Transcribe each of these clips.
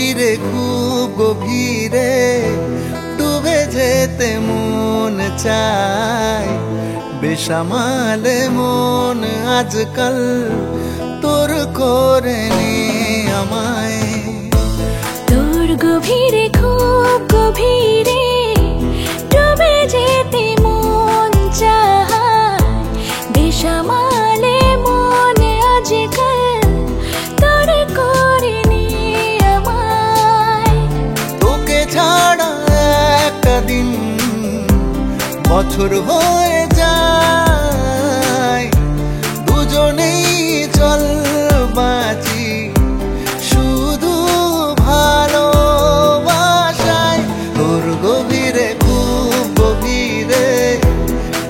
গভীরে খুব গভীরে ডুবে যেতে মন চায়, বেসামালে মন আজকাল তোর করে নে আমায়। তোর গভীরে খুব গভীরে ডুবে যেতে মন চায়, বেসামালে মন আজকাল তোর করে নে আমায়। তোকে ছাড়া একটা দিন বছর হয়ে যায়, দুজনেই চল বাঁচি শুধু ভালোবাসায়। তোর গভীরে খুব গভীরে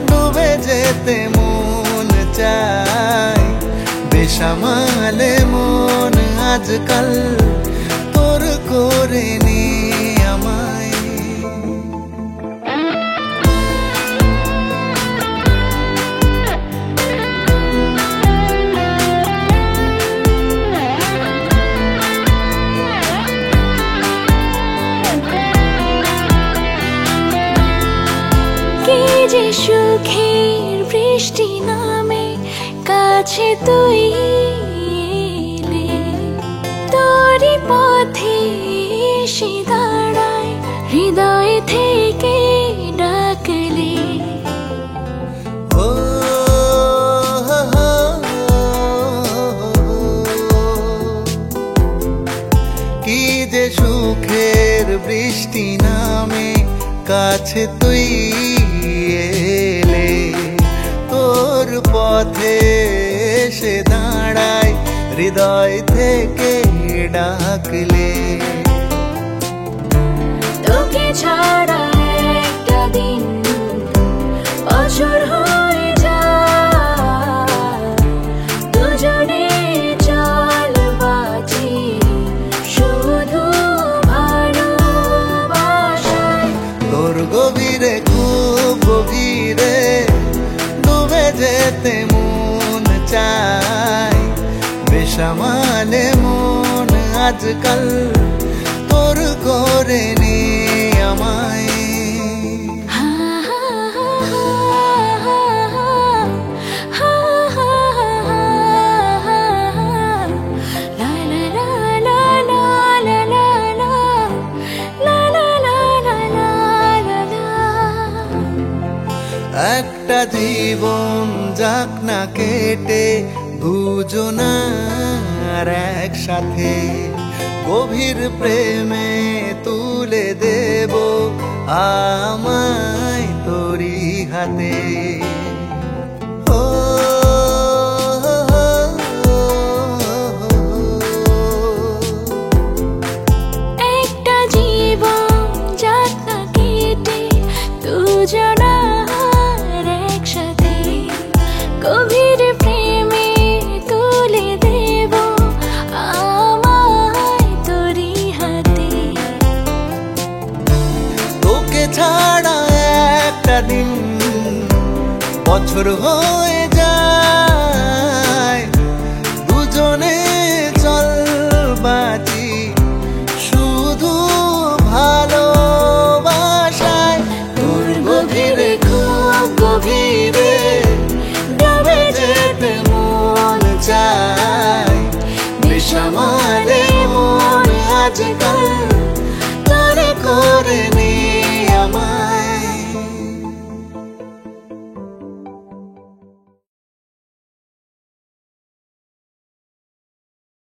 ডুবে যেতে মন চায়, বেসামালে মন আজকাল তোর করে নে আমায়। কি যে সুখের বৃষ্টি নামে কাছে তুই এলে, তোরই পথে এসে দাঁড়ায় হৃদয় থেকে ডাকলে। ও কি যে সুখের বৃষ্টি নামে কাছে তুই এলে, তোর পথে এসে দাঁড়ায় হৃদয় থেকে ডাকলে। তোকে ছাড়া একটা দিন বছর হয়ে যায়, দুজনে চল বাঁচি শুধু ভালোবাসায়। তোর গভীরে খুব গভীরে ডুবে যেতে মন চায়, বেসামালে মন আজকাল তোর করে নে আমায়। একটা জীবন যাক না কেটে দুজনার একসাথে, গভীর প্রেমে তুলে দেব আমায় তোরি হাতে। ও একটা জীবন যাক না কেটে দুজনার একসাথে, গভীর প্রেমে তুলে দেব আমায় তোরি হাতে। তোকে ছাড়া একটা দিন বছর হয়ে যায়, দুজনে চল বাঁচি শুধু ভালোবাসায়। তোর গভীরে খুব গভীর